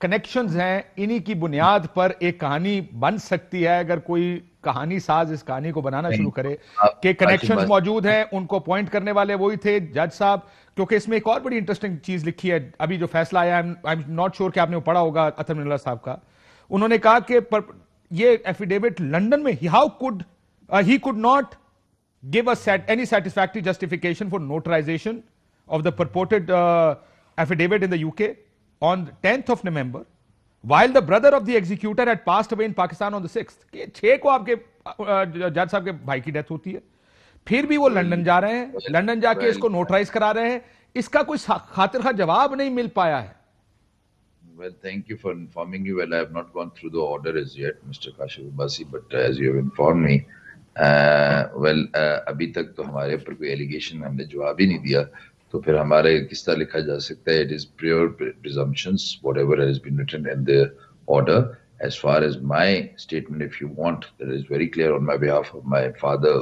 Connections ہیں, انہی کی بنیاد پر ایک کہانی بن سکتی ہے. اگر کوئی کہانی ساز اس کہانی کو بنانا شروع کرے کہ کنیکشنز موجود ہیں, ان کو پوائنٹ کرنے والے وہی تھے جج صاحب. کیونکہ اس میں ایک اور بڑی انٹرسٹنگ چیز لکھی ہے, ابھی جو فیصلہ آیا, آئی ایم ناٹ شیور کہ آپ نے پڑھا ہوگا اطہر من اللہ صاحب کا. انہوں نے کہا کہ یہ ایفیڈیوٹ لنڈن میں he could not give us any satisfactory justification for notarization of the purported affidavit in the UK on 10th of November, while the brother of the executor had passed away in Pakistan on the 6th. کہ 6 کو آپ کے جج صاحب کے بھائی کی death ہوتی ہے, پھر بھی وہ لندن جا رہے ہیں, لندن جا کے اس کو نوٹرائز کرا رہے ہیں. اس کا کوئی خاطر خواہ جواب نہیں مل پایا ہے. Well, thank you for informing me. Well, I have not gone through the order as yet, Mr. Kashif Abbasi, but as you have informed me, ابھی تک تو ہمارے اوپر کوئی ایلیگیشن ہم نے جواب ہی نہیں دیا, تو پھر ہمارے کس طرح لکھا جا سکتا ہے؟ It is pure presumptions, whatever has been written in the order. As far as my statement, if you want, that is very clear on my behalf of my father,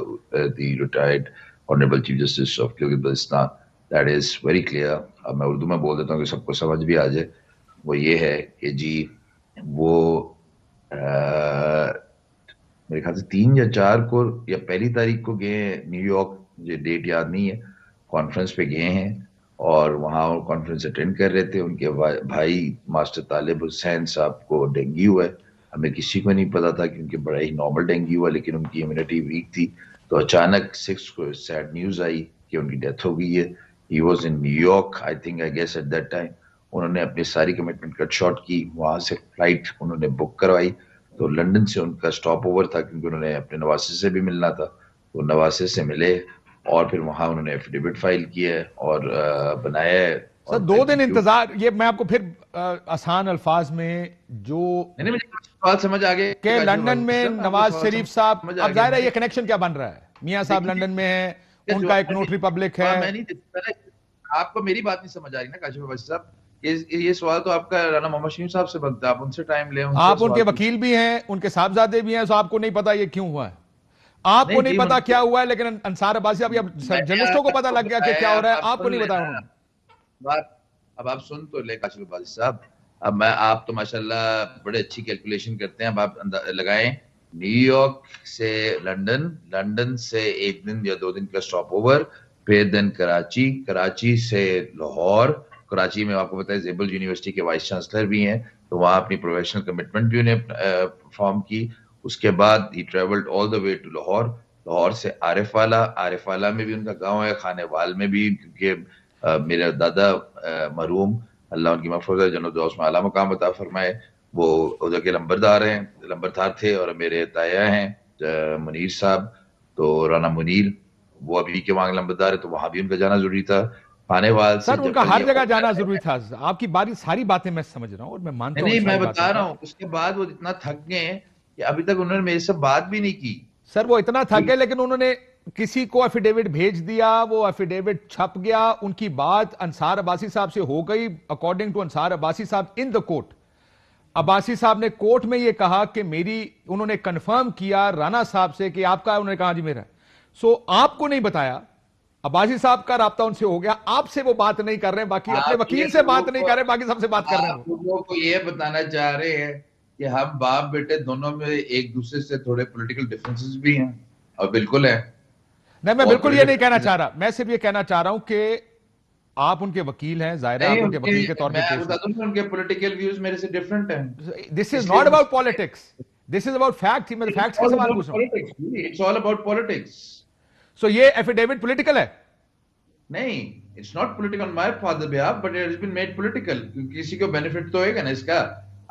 the retired Honorable Chief Justice of Gilgit-Baltistan. That is very clear. اب میں اردو میں بول دیتا ہوں کہ سب کو سمجھ بھی آ جائے. وہ یہ ہے کہ جی وہ میرے خیال سے 3 یا 4 کو یا پہلی تاریخ کو گئے ہیں نیو یارک, مجھے ڈیٹ یاد نہیں ہے, کانفرنس پہ گئے ہیں اور وہاں کانفرنس اٹینڈ کر رہے تھے. ان کے بھائی ماسٹر طالب حسین صاحب کو ڈینگی ہوا ہے. ہمیں کسی کو نہیں پتا تھا کہ ان کے بڑا ہی نارمل ڈینگی ہوا, لیکن ان کی امیونٹی ویک تھی. تو اچانک 6 کو سیڈ نیوز آئی کہ ان کی ڈیتھ ہو گئی ہے. He was in New York, I think, I guess at that time. انہوں نے اپنی ساری کمٹمنٹ کٹ شارٹ کی, وہاں سے فلائٹ انہوں نے بک کروائی. تو لنڈن سے ان کا سٹاپ اوور تھا کیونکہ انہوں نے اپنے نواسے سے بھی ملنا تھا. تو نواسے سے ملے اور پھر وہاں انہوں نے ایفیڈیوٹ فائل کیا ہے اور بنایا ہے. سر 2 دن انتظار, یہ میں آپ کو پھر آسان الفاظ میں جو بات سمجھ آگے کہ لندن میں نواز شریف صاحب, اب ظاہر ہے یہ کنیکشن کیا بن رہا ہے, میاں صاحب لندن میں ہیں, ان کا ایک نوٹری پبلک ہے. آپ کو میری بات نہیں سمجھ آ رہی نا کاشف عباسی صاحب, یہ سوال تو آپ کا رانا محمد شمیم صاحب سے بنتا ہے, آپ ان سے ٹائم لیں. آپ ان کے وکیل بھی ہیں, ان کے صاحبزادے بھی ہیں, تو آپ کو نہیں پتا یہ کیوں ہوا ہے, آپ کو نہیں پتا کیا ہوا ہے, لیکن انصار عباسی اب جرنلسٹوں کو پتا لگ گیا کہ کیا ہو رہا ہے, آپ کو نہیں بتایا انہوں نے. اب آپ سن تو لے کاشف عباسی صاحب, اب آپ تو ماشاءاللہ بڑے اچھی کیلکولیشن کرتے ہیں. اب آپ لگائیں نیو یارک سے لندن, لندن سے 1 دن یا 2 دن کا سٹاپ اوور, پھر دن کراچی, کراچی سے لاہور. کراچی میں آپ کو پتا ہے زیبل یونیورسٹی کے وائس چانسلر بھی ہیں, تو وہاں اپنی پروفیشنل کمٹمنٹ بھی انہیں فارم کی. اس کے بعد ہی travelled all the way to Lahore, Lahore سے عارف والا, عارف والا میں بھی ان کا گاؤں ہے, خانے وال میں بھی, کیونکہ میرے دادا مرحوم اللہ ان کی مغفرت جنت دوست میں اعلیٰ مقام عطا فرمائے, وہ ادھر کے لمبردار ہیں, لمبردار تھے. اور میرے تایا ہیں منیر صاحب, تو رانا منیر, وہ ابھی کے وہاں لمبردار ہے, تو وہاں بھی ان کا جانا ضروری تھا. خانے وال سے سر ان کا ہر جگہ جانا ضروری تھا. آپ کی ساری باتیں میں سمجھ رہا ہوں اور میں مانتا ہوں, نہیں میں بتا رہا ہوں. اس کے بعد وہ اتنا تھک گئے ہیں کہ ابھی تک انہوں نے میرے سے بات بھی نہیں کی. سر وہ اتنا تھک گئے, لیکن انہوں نے کسی کو ایفیڈیوٹ بھیج دیا, وہ ایفیڈیوٹ چھپ گیا, ان کی بات انصار عباسی صاحب سے ہو گئی. اکارڈنگ ٹو انصار عباسی صاحب ان دا کورٹ, عباسی صاحب نے کورٹ میں یہ کہا کہ انہوں نے کنفرم کیا رانا صاحب سے کہ آپ کا, انہوں نے کہا جی میرا. سو آپ کو نہیں بتایا, عباسی صاحب کا رابطہ ان سے ہو گیا, آپ سے وہ بات نہیں کر رہے ہیں, باقی اپنے وکیل سے بات نہیں کر رہے, باقی سب سے بات کر رہے ہیں. لوگوں کو یہ بتانا چاہ رہے ہیں کہ ہم باپ بیٹے دونوں میں ایک دوسرے سے تھوڑے پولیٹیکل ڈفرینسز بھی ہیں, اور بالکل ہے. نہیں میں بالکل یہ نہیں کہنا چاہ رہا, میں صرف یہ کہنا چاہ رہا ہوں کہ آپ ان کے وکیل ہیں, ظاہر ہے آپ ان کے وکیل کے طور پہ میں بتا دوں کہ ان کے پولیٹیکل ویوز میرے سے ڈفرنٹ ہیں. This is not about politics, this is about fact. میں فیکٹس کا سوال پوچھ رہا ہوں. It's all about politics. So یہ ایفیڈیوٹ پولیٹیکل ہے؟ نہیں, it's not political on my father behalf, but it has been made political. کسی کو بینیفٹ تو ہوئے گا نا اس کا.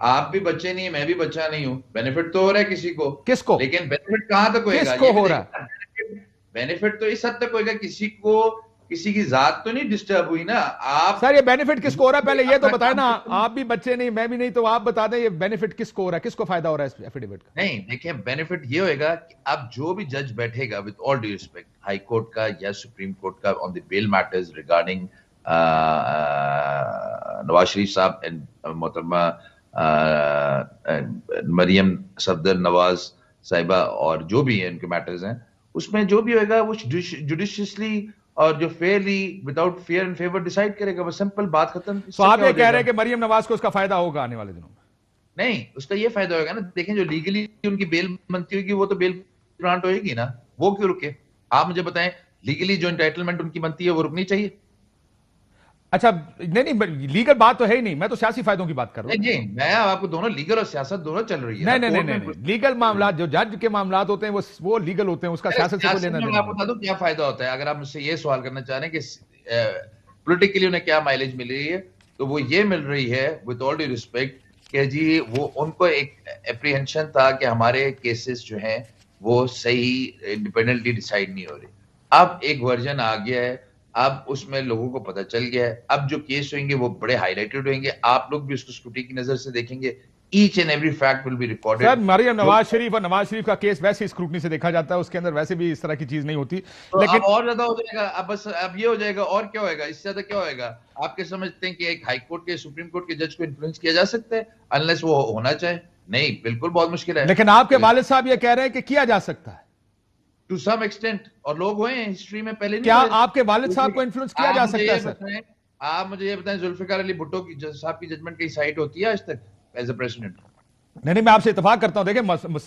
آپ بھی بچے نہیں, میں بھی بچہ نہیں ہوں, بینیفٹ تو ہو رہا ہے کسی کو. کس کو؟ لیکن بینیفٹ کہاں تک ہوئے گا, کس کو ہو رہا ہے بینیفٹ؟ تو اس حد تک ہوئے گا, کسی کو کسی کی ذات تو نہیں ڈسٹرب ہوئی نا. آپ سر یہ بینیفٹ کس کو ہو رہا ہے پہلے یہ تو بتائیں نا, آپ بھی بچے نہیں میں بھی نہیں, تو آپ بتا دیں یہ بینیفٹ کس کو ہو رہا ہے, کس کو فائدہ ہو رہا ہے اس ایفیڈیوٹ کا؟ نہیں دیکھیں, بینیفٹ یہ ہوئے گا کہ اب جو بھی جج بیٹھے گا, with all due respect, high court کا یا سپریم کورٹ کا, آن دی بیل میٹرز ریگارڈنگ نواز شریف صاحب اینڈ محترمہ مریم صفدر نواز صاحبہ, اور جو بھی ان کے میٹرز ہیں, اس میں جو بھی ہوئے گا وہ جوڈیشیسلی اور جو fairly without fear and favour decide کرے گا. وہ سمپل بات ختم. تو آپ یہ کہہ رہے ہیں کہ مریم نواز کو اس کا فائدہ ہوگا آنے والے دنوں میں؟ نہیں, اس کا یہ فائدہ ہوگا نا. دیکھیں جو لیگلی ان کی بیل بنتی ہوگی وہ تو بیل گرانٹ ہوئے گی نا, وہ کیوں رکے؟ آپ مجھے بتائیں, لیگلی جو انٹائٹلمنٹ ان کی بنتی ہے وہ رکنی چاہیے. اچھا نہیں, لیگل بات تو ہے ہی نہیں, میں تو سیاسی فائدوں کی بات کر رہا ہوں. نہیں, میں آپ کو دونوں لیگل اور سیاست دونوں چل رہی ہے. نہیں, لیگل معاملات جو جج کے معاملات ہوتے ہیں وہ لیگل ہوتے ہیں, اس کا سیاست سے کوئی لینا دینا. میں آپ کو بتا دوں کیا فائدہ ہوتا ہے. اگر آپ مجھ سے یہ سوال کرنا چاہ رہے ہیں کہ پولیٹیکلی انہیں کیا مائلیج مل رہی ہے, تو وہ یہ مل رہی ہے وتھ آل ڈیو ریسپیکٹ کہ جی وہ ان کو ایک اپریہنشن تھا کہ ہمارے کیسز جو ہیں وہ صحیح انڈیپینڈنٹلی ڈیسائیڈ نہیں ہو رہے. اب ایک ورژن آ گیا ہے, اب اس میں لوگوں کو پتہ چل گیا ہے. اب جو کیس ہوئیں گے وہ بڑے ہائی لائٹڈ ہوئیں گے, آپ لوگ بھی اس کو اسکروٹی کی نظر سے دیکھیں گے. Each and every fact will be recorded. Sir Maryam Nawaz Sharif اور نواز شریف کا کیس ویسے اسکروٹنی سے دیکھا جاتا ہے, اس کے اندر ویسے بھی اس طرح کی چیز نہیں ہوتی. لیکن اور زیادہ ہو جائے گا. اب بس اب یہ ہو جائے گا, اور کیا ہوئے گا, اس سے زیادہ کیا ہوئے گا؟ آپ کیا سمجھتے ہیں کہ ایک ہائی کورٹ کے سپریم کورٹ کے جج کو انفلوئنس کیا جا سکتا ہے انلیس وہ ہونا چاہے؟ نہیں, بالکل بہت مشکل ہے. لیکن آپ کے والد صاحب یہ کہہ رہے ہیں کہ کیا جا سکتا ہے ٹو سم ایکسٹینٹ, اور لوگ ہوئے ہیں ہسٹری میں پہلے. کیا آپ کے والد صاحب کو انفلوئنس کیا جا سکتا ہے سر؟ آپ مجھے یہ بتائیں, ذوالفقار علی بھٹو کی صاحب کی ججمنٹ کہیں سائٹ ہوتی ہے آج تک ایز اے پریزیڈنٹ؟ نہیں, میں آپ سے اتفاق کرتا ہوں. دیکھیں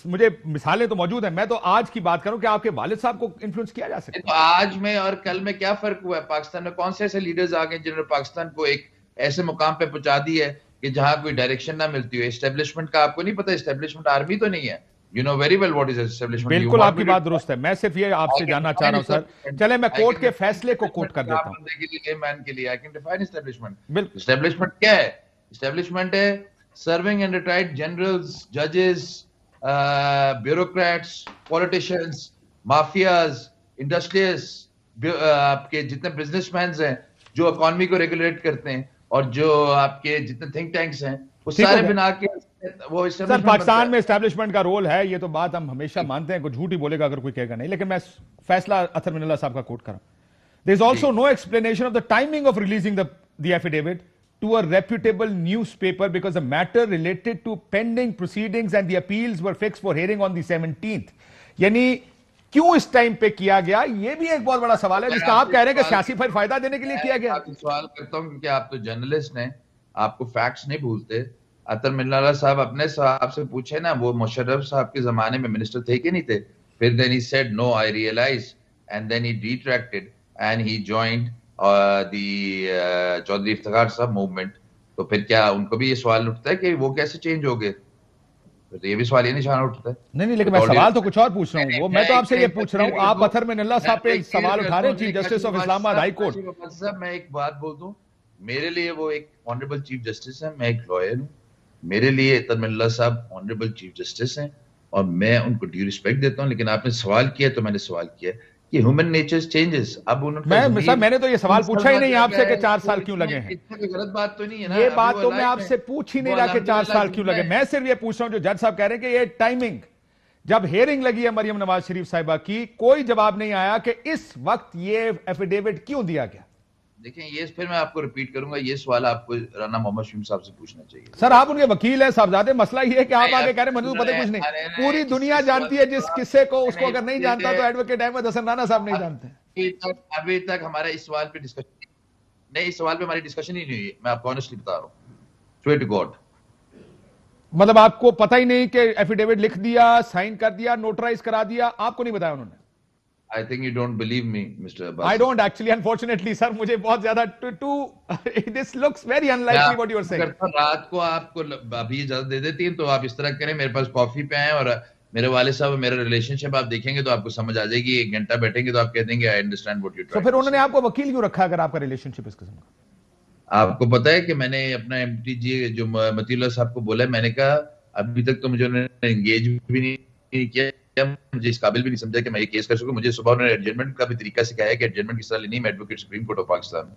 مجھے مثالیں تو موجود ہیں, میں تو آج کی بات کروں کہ آپ کے والد صاحب کو انفلوئنس کیا جا سکتا ہے. تو آج میں اور کل میں کیا فرق ہوا ہے؟ پاکستان میں کون سے ایسے لیڈرز آ گئے جنہوں نے پاکستان کو ایک ایسے مقام پہ پہنچا دی ہے کہ جہاں کوئی ڈائریکشن نہ ملتی ہو. اسٹیبلشمنٹ کا آپ کو نہیں پتا, اسٹیبلشمنٹ آرمی تو نہیں ہے. You know very well what is establishment. بالکل آپ کی بات درست ہے. میں صرف یہ آپ سے جاننا چاہ رہا ہوں سر. چلے میں کورٹ کے فیصلے کو کوٹ کر دیتا ہوں. I can define establishment. Establishment کیا ہے؟ Establishment ہے serving and retired generals, judges, bureaucrats, politicians, mafias, industrialists, آپ کے جتنے بزنس مینز ہیں جو اکانومی کو ریگولیٹ کرتے ہیں, اور جو آپ کے جتنے تھنک ٹینکس ہیں, وہ سارے بنا کے وہ سر پاکستان میں اسٹیبلشمنٹ کا رول ہے. یہ تو بات ہم ہمیشہ مانتے ہیں, کوئی جھوٹ ہی بولے گا اگر کوئی کہے گا نہیں. لیکن میں فیصلہ اطہر من اللہ صاحب کا کوٹ کرا. There is also no explanation of the timing of releasing the affidavit to a reputable newspaper because the matter related to pending proceedings and the appeals were fixed for hearing on the 17th. یعنی کیوں اس time پہ کیا گیا, یہ بھی ایک بہت بڑا سوال ہے جس کا آپ کہہ رہے ہیں کہ سیاسی فائدہ دینے کے لیے کیا گیا. آپ سوال کرتا ہوں کیونکہ آپ تو جرنلسٹ ہیں, آپ کو فیکٹس نہیں بھولتے. اطہر من اللہ صاحب اپنے صاحب سے پوچھے نا, وہ مشرف صاحب کے زمانے میں منسٹر تھے کہ نہیں تھے؟ پھر then he said no I realized and then he detracted and he joined the Chaudhry Iftikhar صاحب موومنٹ. تو پھر کیا ان کو بھی یہ سوال اٹھتا ہے کہ وہ کیسے چینج ہو گئے؟ تو یہ بھی سوال یہ نشانہ اٹھتا ہے. نہیں لیکن میں سوال تو کچھ اور پوچھ رہا ہوں. وہ میں تو آپ سے یہ پوچھ رہا ہوں, آپ اطہر من اللہ صاحب پہ سوال اٹھا رہے ہیں, چیف جسٹس آف اسلام آباد ہائی کورٹ. میں ایک بات بول دوں, میرے لیے وہ ایک آنریبل چیف جسٹس ہیں, میں ایک لائر ہوں. میرے لیے اطہر من اللہ صاحب آنریبل چیف جسٹس ہیں اور میں ان کو ڈیو ریسپیکٹ دیتا ہوں. لیکن آپ نے سوال کیا تو میں نے سوال کیا کہ ہیومن نیچر چینجز. اب میں نے تو یہ سوال پوچھا ہی نہیں آپ سے کہ 4 سال کیوں لگے ہیں. غلط بات تو نہیں ہے نا, یہ بات تو میں آپ سے پوچھ ہی نہیں رہا کہ 4 سال کیوں لگے. میں صرف یہ پوچھ رہا ہوں جو جج صاحب کہہ رہے ہیں کہ یہ ٹائمنگ, جب ہیئرنگ لگی ہے مریم نواز شریف صاحبہ کی, کوئی جواب نہیں آیا کہ اس وقت یہ ایفیڈیوٹ کیوں دیا گیا. دیکھیں یہ پھر میں آپ کو ریپیٹ کروں گا, یہ سوال آپ کو رانا محمد شمیم صاحب سے پوچھنا چاہیے. سر آپ ان کے وکیل ہیں صاحبزادے, مسئلہ یہ ہے کہ آپ آگے کہہ رہے ہیں مجھے پتہ کچھ نہیں. پوری دنیا جانتی ہے جس قصے کو, اس کو اگر نہیں جانتا تو ایڈوکیٹ احمد حسن رانا صاحب نہیں جانتے. ابھی تک ہمارا اس سوال پہ ڈسکشن نہیں, اس سوال پہ ہماری ڈسکشن ہی نہیں ہوئی. میں آپ کو آنیسٹلی بتا رہا ہوں, سویئر ٹو گاڈ. مطلب آپ کو پتہ ہی نہیں کہ ایفیڈیوٹ لکھ دیا, سائن کر دیا, نوٹرائز کرا دیا, آپ کو نہیں بتایا انہوں نے؟ I think you don't believe me, Mr. Abbas. I don't actually, unfortunately, sir. مجھے بہت زیادہ this looks very unlikely what you are saying. رات کو آپ کو ابھی اجازت دے دیتی ہیں تو آپ اس طرح کریں, میرے پاس کافی پہ ہیں اور میرے والد صاحب میرا ریلیشن شپ آپ دیکھیں گے تو آپ کو سمجھ آ جائے گی. 1 گھنٹہ بیٹھیں گے تو آپ کہہ دیں گے I understand what you're trying. تو پھر انہوں نے آپ کو وکیل کیوں رکھا اگر آپ کا ریلیشن شپ اس قسم کا؟ آپ کو پتا ہے کہ میں نے اپنا ایم ٹی جی جو متی اللہ صاحب کو بولا ہے, میں نے کہا ابھی تک تو مجھے انہوں نے انگیج بھی نہیں کیا, مجھے اس قابل بھی نہیں سمجھا کہ میں یہ کیس کر سکوں. مجھے صبح انہوں نے ایڈجمنٹ کا بھی طریقہ سکھایا کہ ایڈجمنٹ کس طرح لینی, میں advocate supreme court of Pakistan.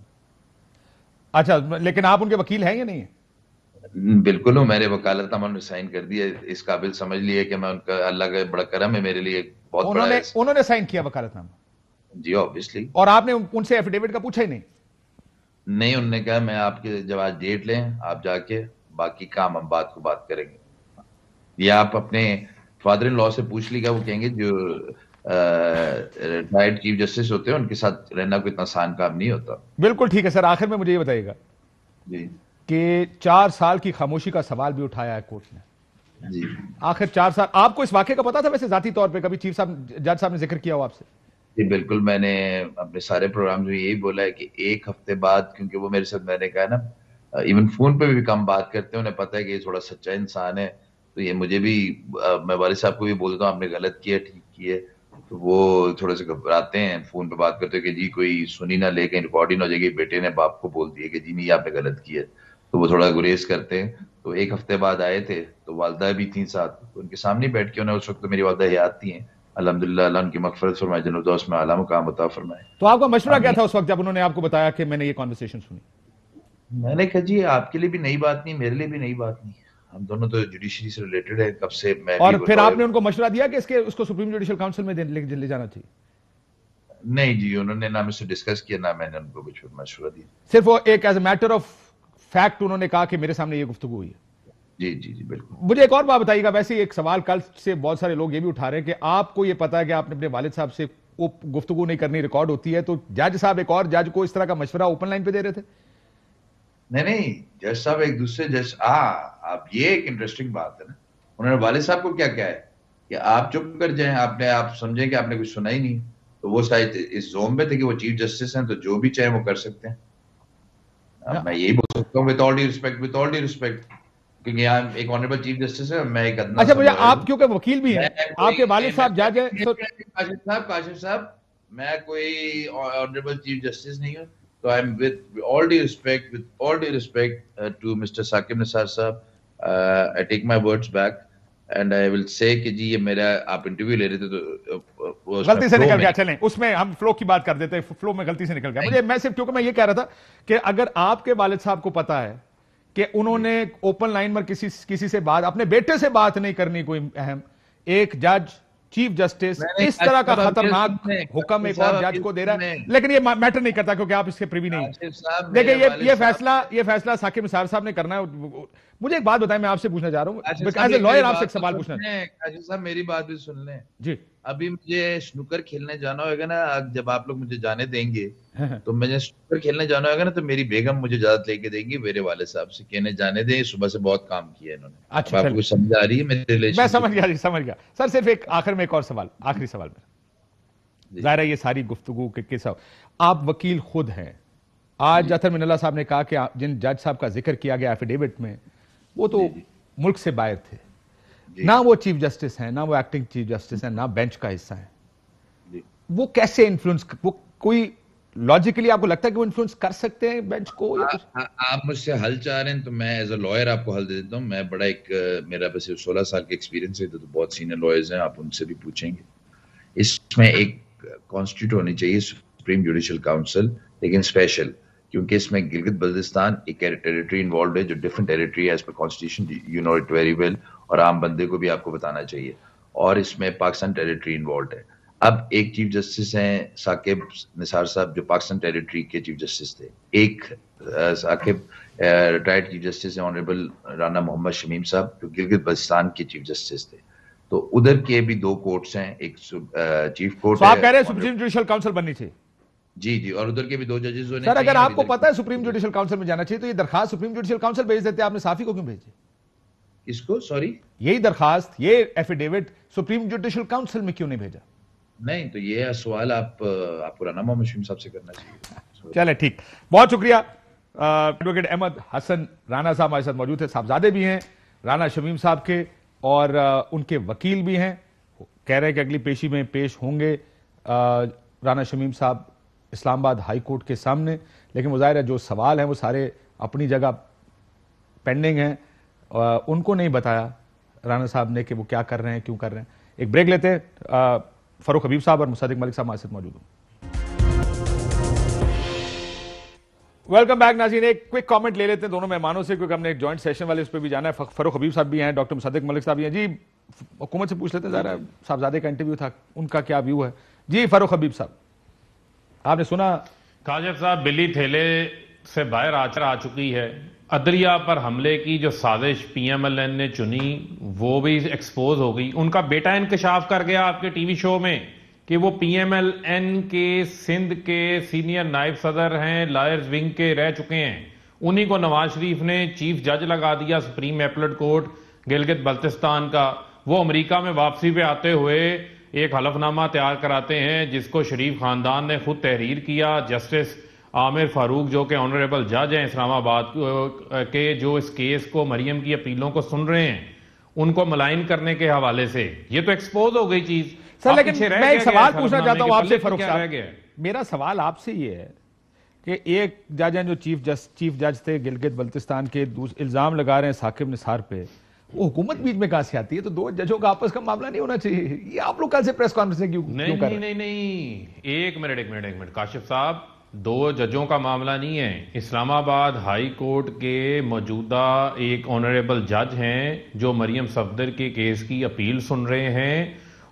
اچھا, لیکن آپ ان کے وکیل ہیں یا نہیں ہیں؟ بالکل ہوں, میرے وکالت نامہ نے سائن کر دیا. اس قابل سمجھ لیے کہ میں ان کا, اللہ کا بڑا کرم ہے میرے لیے بہت بڑا. انہوں نے سائن کیا وکالت نامہ؟ جی آبویسلی. اور آپ نے ان سے ایفیڈیوٹ کا پوچھا ہی نہیں؟ نہیں, انہوں نے کہا میں آپ کے جب آج ڈیٹ لیں آپ جا کے باقی کام ہم بات کو بات کریں گے. یا آپ اپنے فادر ان لا سے پوچھ لیے گا, وہ کہیں گے جو ریٹائرڈ چیف جسٹس ہوتے ہیں ان کے ساتھ رہنا کوئی اتنا آسان کام نہیں ہوتا. بالکل ٹھیک ہے سر. آخر میں مجھے یہ بتائیے گا جی کہ 4 سال کی خاموشی کا سوال بھی اٹھایا ہے کورٹ نے. جی آخر 4 سال آپ کو اس واقعے کا پتا تھا ویسے ذاتی طور پہ؟ کبھی چیف صاحب جج صاحب نے ذکر کیا ہو آپ سے؟ جی بالکل, میں نے اپنے سارے پروگرامز میں یہی بولا ہے کہ ایک ہفتے بعد, کیونکہ وہ میرے ساتھ, میں نے کہا نا ایون فون پہ بھی کم بات کرتے ہیں, انہیں پتہ ہے کہ یہ تھوڑا سچا انسان ہے, تو یہ مجھے بھی, میں والد صاحب کو بھی بولتا ہوں آپ نے غلط کیا ٹھیک کیا, تو وہ تھوڑے سے گھبراتے ہیں فون پہ بات کرتے کہ جی کوئی سنی نہ لے, کہیں ریکارڈ ہی نہ ہو جائے گی, بیٹے نے باپ کو بول دیا کہ جی نہیں آپ نے غلط کیا, تو وہ تھوڑا گریز کرتے ہیں. تو ایک ہفتے بعد آئے تھے تو والدہ بھی تھیں ساتھ, تو ان کے سامنے بیٹھ کے انہیں, اس وقت میری والدہ حیات تھی ہیں الحمدللہ, اللہ ان کی مغفرت فرمائے, جنت الفردوس میں اعلیٰ مقام عطا فرمائے. تو آپ کا مشورہ کیا تھا اس وقت جب انہوں نے آپ کو بتایا کہ میں نے یہ کانورسیشن سنی؟ میں نے کہا جی آپ کے لیے بھی نئی بات نہیں, میرے لیے بھی نئی بات نہیں, ہم دونوں تو جوڈیشری سے ریلیٹڈ ہے کب سے. میں اور پھر آپ نے ان کو مشورہ دیا کہ اس کو سپریم جوڈیشل کاؤنسل میں لے جانا چاہیے؟ نہیں جی, انہوں نے نہ مجھ سے ڈسکس کیا نہ میں نے ان کو کچھ مشورہ دیا. صرف وہ ایک as a matter of fact انہوں نے کہا کہ میرے سامنے یہ گفتگو ہوئی ہے. جی جی جی بالکل. مجھے ایک اور بات بتائیے گا, ویسے ایک سوال کل سے بہت سارے لوگ یہ بھی اٹھا رہے ہیں کہ آپ کو یہ پتا ہے کہ آپ نے اپنے والد صاحب سے گفتگو نہیں کرنی, ریکارڈ ہوتی ہے, تو جج صاحب ایک اور جج کو اس طرح کا مشورہ اوپن لائن پہ دے رہے تھے؟ نہیں, جج صاحب ایک دوسرے جج, اب یہ ایک انٹرسٹنگ بات ہے نا, انہوں نے والد صاحب کو کیا کہا ہے کہ آپ چپ کر جائیں, آپ سمجھیں کہ آپ نے کچھ سنا ہی نہیں, تو وہ شاید اس زوم میں تھے کہ وہ چیف جسٹس ہیں تو جو بھی چاہیں وہ کر سکتے ہیں. اب میں یہی بول سکتا ہوں ود آل ڈی رسپیکٹ, کیونکہ یہاں ایک آنریبل چیف جسٹس ہے, میں ایک ادنا. اچھا مجھے آپ کیونکہ وکیل بھی ہیں, آپ کے والد صاحب جج ہیں. کاشف صاحب میں کوئی آنریبل چیف جسٹس نہیں ہوں, تو I am with all due respect to Mr. Saqib Nisar صاحب, I take my words back and I will say کہ جی یہ میرا, آپ انٹرویو لے رہے تھے تو غلطی سے نکل گیا, چلیں اس میں ہم فلو کی بات کر دیتے ہیں, فلو میں غلطی سے نکل گیا. میں صرف کیونکہ میں یہ کہہ رہا تھا کہ اگر آپ کے والد صاحب کو پتا ہے کہ انہوں نے اوپن لائن پر کسی سے بات, اپنے بیٹے سے بات نہیں کرنی کوئی اہم, ایک جج چیف جسٹس اس طرح کا خطرناک حکم ایک اور جج کو دے رہا ہے, لیکن یہ میٹر نہیں کرتا کیونکہ آپ اس کے پریوی نہیں ہیں. دیکھیں یہ فیصلہ ثاقب نثار صاحب نے کرنا ہے. مجھے ایک بات بتائیں, میں آپ سے پوچھنا چاہ رہا ہوں ایز اے لائر, آپ سے ایک سوال پوچھنا ہے. کاشف صاحب میری بات بھی سن لیں. جی ابھی مجھے سنوکر کھیلنے جانا ہوگا نا, جب آپ لوگ مجھے جانے دیں گے تو مجھے سنوکر کھیلنے جانا ہوگا نا, تو میری بیگم مجھے اجازت لے کے دیں گی میرے والد صاحب سے کہ انہیں جانے دیں, صبح سے بہت کام کیا انہوں نے. اچھا آپ کو سمجھ آ رہی ہے میرے ریلیشن؟ میں سمجھ گیا جی, سمجھ گیا سر. صرف ایک آخر میں ایک اور سوال, آخری سوال میں, ظاہر ہے یہ ساری گفتگو کے قصہ, آپ وکیل خود ہیں. آج اطہر من اللہ صاحب نے کہا کہ جن جج صاحب کا ذکر کیا گیا ایفیڈیوٹ میں, وہ تو ملک سے باہر تھے, نہ وہ چیف جسٹس ہیں, نہ وہ ایکٹنگ چیف جسٹس ہیں, نہ بینچ کا حصہ ہیں. وہ کیسے انفلوئنس, وہ کوئی لاجیکلی آپ کو لگتا ہے کہ وہ انفلوئنس کر سکتے ہیں بینچ کو؟ آپ مجھ سے حل چاہ رہے ہیں تو میں ایز اے لائر آپ کو حل دے دیتا ہوں. میں بڑا میرا بس 16 سال کا ایکسپیرینس ہے, تو بہت سینئر لائرز ہیں, آپ ان سے بھی پوچھیں گے. اس میں ایک کانسٹیٹیوٹ ہونی چاہیے سپریم جوڈیشل کاؤنسل, لیکن اسپیشل, کیونکہ اس میں گلگت بلتستان ایک ٹیریٹری انوالوڈ ہے جو ڈفرنٹ ٹیریٹری ہے as per constitution, you know it very well, اور عام بندے کو بھی آپ کو بتانا چاہیے. اور اس میں پاکستان ٹیریٹری انوالوڈ ہے. اب ایک چیف جسٹس ہیں ثاقب نثار صاحب جو پاکستان ٹیریٹری کے چیف جسٹس تھے, ایک ثاقب ریٹائرڈ چیف جسٹس ہیں آنریبل رانا محمد شمیم صاحب جو گلگت بلتستان کے چیف جسٹس تھے. تو ادھر کے بھی 2 کورٹس ہیں, ایک چیف کورٹ ہے. آپ کہہ رہے ہیں سپریم جوڈیشل کاؤنسل بننی چاہیے؟ جی جی, اور ادھر کے بھی 2 ججز ہونے سر. چاہیے. اگر آپ کو پتا ہے سپریم جوڈیشل کاؤنسل میں جانا چاہیے تو یہ درخواست سپریم جوڈیشل کاؤنسل بھیج دیتے, آپ نے صافی کو کیوں بھیجی؟ اس کو سوری, یہی درخواست, یہ ایفیڈیوٹ سپریم جوڈیشل کاؤنسل میں کیوں نہیں بھیجا؟ نہیں, تو یہ سوال آپ کو رانا محمد شمیم صاحب سے کرنا چاہیے. چلے ٹھیک, بہت شکریہ. ایڈوکیٹ احمد حسن رانا صاحب ہمارے ساتھ موجود ہیں, صاحبزادے بھی ہیں رانا شمیم صاحب کے, اور ان کے وکیل بھی ہیں. کہہ رہے ہیں کہ اگلی پیشی میں پیش ہوں گے رانا شمیم صاحب اسلام آباد ہائی کورٹ کے سامنے, لیکن وہ ظاہر ہے جو سوال ہیں وہ سارے اپنی جگہ پینڈنگ ہیں. ان کو نہیں بتایا رانا صاحب نے کہ وہ کیا کر رہے ہیں, کیوں کر رہے ہیں. ایک بریک لیتے ہیں. فاروق حبیب صاحب اور مصدق ملک صاحب ہمارے ساتھ موجود ہیں. ویلکم بیک ناظرین. ایک کوئک کامنٹ لے لیتے ہیں دونوں مہمانوں سے, کیونکہ ہم نے ایک جوائنٹ سیشن والے اس پہ بھی جانا ہے. فاروق حبیب صاحب بھی ہیں, ڈاکٹر مصدق ملک صاحب بھی ہیں. جی حکومت سے پوچھ لیتے ہیں, ظاہر ہے صاحبزادے کا انٹرویو تھا, ان کا کیا ویو ہے. جی فاروق حبیب صاحب, آپ نے سنا کاشف صاحب بلی تھیلے سے باہر آ چکی ہے. عدلیہ پر حملے کی جو سازش پی ایم ایل این نے چنی وہ بھی ایکسپوز ہو گئی. ان کا بیٹا انکشاف کر گیا آپ کے ٹی وی شو میں کہ وہ پی ایم ایل این کے سندھ کے سینئر نائب صدر ہیں, لائرز ونگ کے رہ چکے ہیں, انہی کو نواز شریف نے چیف جج لگا دیا supreme applet court Gilgit Baltistan کا. وہ امریکہ میں واپسی پہ آتے ہوئے ایک حلف نامہ تیار کراتے ہیں جس کو شریف خاندان نے خود تحریر کیا. جسٹس عامر فاروق جو کہ آنریبل جج ہیں اسلام آباد کے, جو اس کیس کو مریم کی اپیلوں کو سن رہے ہیں, ان کو ملائن کرنے کے حوالے سے یہ تو ایکسپوز ہو گئی چیز. سر لیکن میں ایک سوال پوچھنا چاہتا ہوں آپ سے فاروق صاحب, میرا سوال آپ سے یہ ہے کہ ایک جج ہیں جو چیف جج تھے گلگت بلتستان کے, الزام لگا رہے ہیں ثاقب نثار پہ, وہ حکومت بیچ میں کہاں سے آتی ہے؟ تو دو ججوں کا آپس کا معاملہ نہیں ہونا چاہیے. یہ آپ لوگ کل سے پریس کانفرنس کیوں کر رہے ہیں؟ نہیں, ایک منٹ کاشف صاحب, دو ججوں کا معاملہ نہیں ہے. اسلام آباد ہائی کورٹ کے موجودہ ایک آنریبل جج ہیں جو مریم صفدر کے کیس کی اپیل سن رہے ہیں,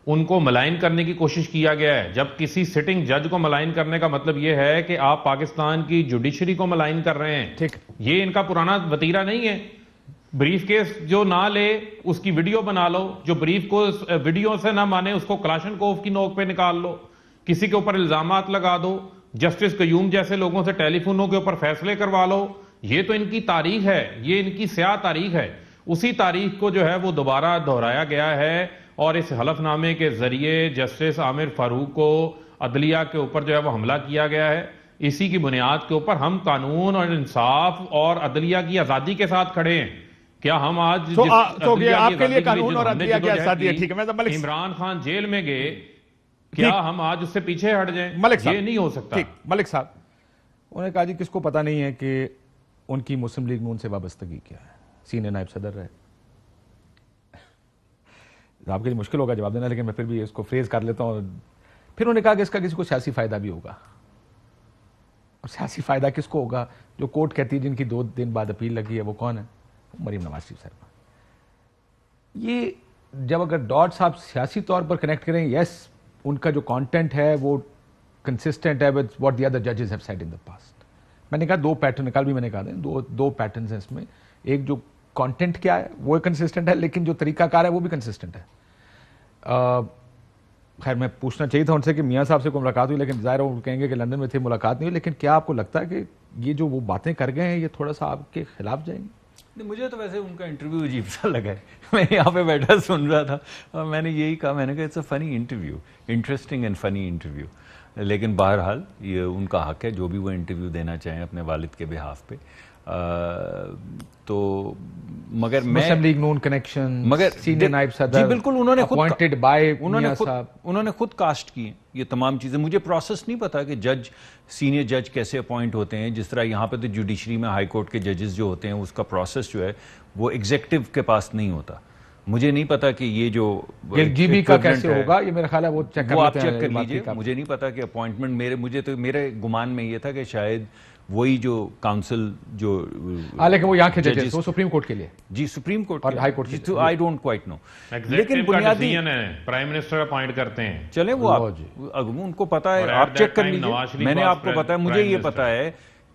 ان کو ملائن کرنے کی کوشش کیا گیا ہے. جب کسی سٹنگ جج کو ملائن کرنے کا مطلب یہ ہے کہ آپ پاکستان کی جوڈیشری کو ملائن کر رہے ہیں. یہ ان کا پرانا وتیرہ نہیں ہے. بریف کیس جو نہ لے اس کی ویڈیو بنا لو, جو بریف کو ویڈیو سے نہ مانے اس کو کلاشن کوف کی نوک پہ نکال لو, کسی کے اوپر الزامات لگا دو, جسٹس قیوم جیسے لوگوں سے ٹیلی فونوں کے اوپر فیصلے کروا لو. یہ تو ان کی تاریخ ہے, یہ ان کی سیاہ تاریخ ہے. اسی تاریخ کو جو ہے وہ دوبارہ دہرایا گیا ہے اور اس حلف نامے کے ذریعے جسٹس عامر فاروق کو عدلیہ کے اوپر جو ہے وہ حملہ کیا گیا ہے. اسی کی بنیاد کے اوپر ہم قانون اور انصاف اور عدلیہ کی آزادی کے ساتھ کھڑے ہیں. کیا ہم آج آپ کے لیے قانون اور عدلیہ کی آزادی ہے, ٹھیک ہے, عمران خان جیل میں گئے, کیا ہم آج اس سے پیچھے ہٹ جائیں؟ یہ نہیں ہو سکتا. ملک صاحب انہوں نے کہا جی کس کو پتا نہیں ہے کہ ان کی مسلم لیگ نون سے وابستگی کیا ہے, سینئر نائب صدر رہے. آپ کے لیے مشکل ہوگا جواب دینا, لیکن میں پھر بھی اس کو فریز کر لیتا ہوں. پھر انہوں نے کہا کہ اس کا کسی کو سیاسی فائدہ بھی ہوگا. اور سیاسی فائدہ کس کو ہوگا؟ جو کورٹ کہتی ہے جن کی 2 دن بعد اپیل لگی ہے, وہ کون ہے؟ مریم نواز شریف صاحبہ. یہ جب اگر ڈاٹ صاحب سیاسی طور پر کنیکٹ کریں, یس ان کا جو کانٹینٹ ہے وہ کنسسٹنٹ ہے with what the other judges have said in the past. میں نے کہا 2 پیٹرن, کل بھی میں نے کہا دو پیٹرنز ہیں اس میں. ایک جو کانٹینٹ کیا ہے وہ کنسسٹنٹ ہے, لیکن جو طریقہ کار ہے وہ بھی کنسسٹنٹ ہے. خیر میں پوچھنا چاہیے تھا ان سے کہ میاں صاحب سے کوئی ملاقات ہوئی, لیکن ظاہر وہ کہیں گے کہ لندن میں تھے, ملاقات نہیں ہوئی. لیکن کیا آپ کو لگتا ہے کہ یہ جو وہ باتیں کر گئے ہیں یہ تھوڑا سا آپ کے خلاف جائیں گے؟ مجھے تو ویسے ان کا انٹرویو عجیب سا لگا ہے. میں یہاں پہ بیٹھا سن رہا تھا اور میں نے یہی کہا, میں نے کہا اٹس اے فنی انٹرویو, انٹرسٹنگ اینڈ فنی انٹرویو. لیکن بہرحال یہ ان کا حق ہے جو بھی وہ انٹرویو دینا چاہیں اپنے والد کے بہاف پہ. تو مگر میں مسلم لیگ نون کنیکشن, مگر سینئر نائب صدر, جی بالکل, انہوں نے خود کاسٹ کی ہیں یہ تمام چیزیں. مجھے پروسیس نہیں پتا کہ سینئر جج کیسے اپوائنٹ ہوتے ہیں. جس طرح یہاں پہ تو جوڈیشری میں ہائی کورٹ کے ججز جو ہوتے ہیں اس کا پروسیس جو ہے وہ ایگزیکٹو کے پاس نہیں ہوتا. مجھے نہیں پتا کہ یہ جو جی بی کا کیسے ہوگا, یہ میرا خیال ہے وہ آپ چیک کر لیجیے. مجھے نہیں پتا کہ اپوائنٹمنٹ میرے گمان میں یہ تھا کہ شاید وہی جو کاؤنسل جو لیکن وہ یہاں کے ججز وہ سپریم کورٹ کے لیے, جی سپریم کورٹ اور ہائی کورٹ کے, آئی ڈونٹ کوائٹ نو. لیکن بنیادی پرائم منسٹر اپوائنٹ کرتے ہیں. چلیں وہ ان کو پتا ہے, آپ چیک کر لیجیے. میں نے آپ کو پتا ہے, مجھے یہ پتا ہے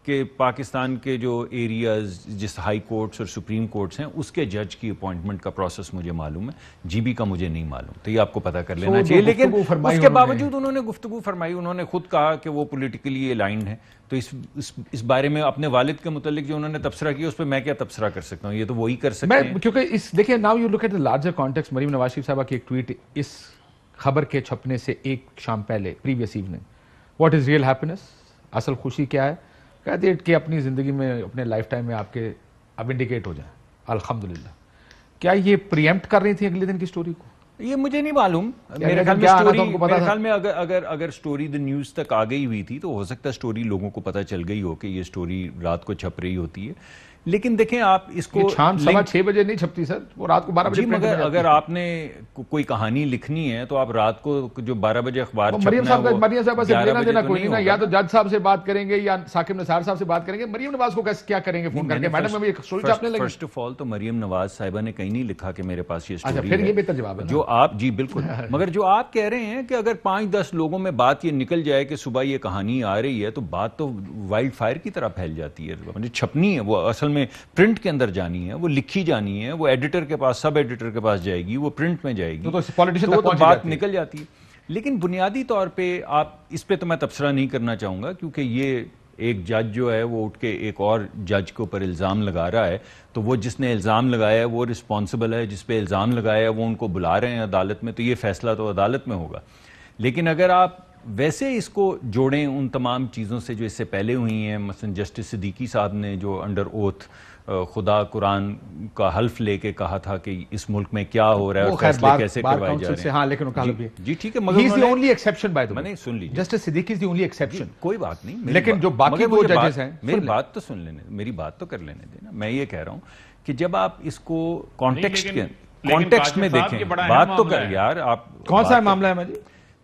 کہ پاکستان کے جو ایریاز جس ہائی کورٹس اور سپریم کورٹس ہیں اس کے جج کی اپوائنٹمنٹ کا پروسیس مجھے معلوم ہے, جی بی کا مجھے نہیں معلوم. تو یہ آپ کو پتا کر لینا چاہیے. لیکن اس کے باوجود انہوں نے گفتگو فرمائی, انہوں نے خود کہا کہ وہ پولیٹیکلی الائنڈ ہیں. تو اس بارے میں اپنے والد کے متعلق جو انہوں نے تبصرہ کیا اس پہ میں کیا تبصرہ کر سکتا ہوں, یہ تو وہی کر سکتے ہیں. کیونکہ دیکھیں now you look at the larger context. Maryam Nawaz Sharif صاحبہ کی ایک ٹویٹ اس خبر کے چھپنے سے ایک شام پہلے, previous evening, what is real happiness, اصل خوشی کیا ہے, کہتے ہیں کہ اپنی زندگی میں اپنے لائف ٹائم میں آپ کے اب انڈیکیٹ ہو جائیں الحمدللہ. کیا یہ پریمپٹ کر رہی تھی اگلے دن کی سٹوری کو؟ یہ مجھے نہیں معلوم. میرے خیال میں اگر سٹوری دی نیوز تک آ گئی ہوئی تھی تو ہو سکتا ہے سٹوری لوگوں کو پتہ چل گئی ہو کہ یہ سٹوری رات کو چھپ رہی ہوتی ہے. لیکن دیکھیں آپ اس کو شام 6:15 بجے نہیں چھپتی سر, وہ رات کو 12 بجے. مگر اگر آپ نے کوئی کہانی لکھنی ہے تو آپ رات کو جو 12 بجے اخبار مریم صاحب سے لینا دینا کوئی نہیں نا, یا تو جج صاحب سے بات کریں گے یا ثاقب نثار صاحب سے بات کریں گے. مریم نواز کو کیا کریں گے فون کر کے, میڈم میں اسٹوری چھاپنے لگے. فرسٹ آف آل تو مریم نواز صاحبہ نے کہیں نہیں لکھا کہ میرے پاس یہ اسٹوری ہے. پھر یہ بہتر جواب ہے جو آپ, جی بالکل, مگر جو آپ کہہ رہے ہیں کہ اگر 5-10 لوگوں میں بات یہ نکل جائے کہ صبح یہ کہانی آ رہی ہے تو بات تو وائلڈ فائر کی طرح پھیل جاتی ہے. چھپنی ہے وہ اصل میں پرنٹ کے اندر جانی ہے, وہ لکھی جانی ہے, وہ ایڈیٹر کے پاس, سب ایڈیٹر کے پاس جائے گی, وہ پرنٹ میں جائے گی, تو پولیٹیشن بات نکل جاتی ہے. لیکن بنیادی طور پہ آپ اس پہ تو میں تبصرہ نہیں کرنا چاہوں گا، کیونکہ یہ ایک جج جو ہے وہ اٹھ کے ایک اور جج کے اوپر الزام لگا رہا ہے، تو وہ جس نے الزام لگایا ہے وہ رسپانسبل ہے، جس پہ الزام لگایا ہے وہ ان کو بلا رہے ہیں عدالت میں، تو یہ فیصلہ تو عدالت میں ہوگا. لیکن اگر آپ ویسے اس کو جوڑیں ان تمام چیزوں سے جو اس سے پہلے ہوئی ہیں، مثلا جسٹس صدیقی صاحب نے جو انڈر اوتھ خدا قرآن کا حلف لے کے کہا تھا کہ اس ملک میں کیا ہو رہا ہے اور فیصلے کیسے کروائے جا رہے ہیں. ہاں لیکن جی ٹھیک ہے، مگر میں نے سن لی justice Siddiqui is the only exception. کوئی بات نہیں، لیکن جو باقی دو ججز ہیں، میری بات تو سن لینے، میری بات تو کر لینے دینا. میں یہ کہہ رہا ہوں کہ جب آپ اس کو کانٹیکسٹ میں دیکھیں، بات تو کر یار. آپ کون سا معاملہ ہے مجھے؟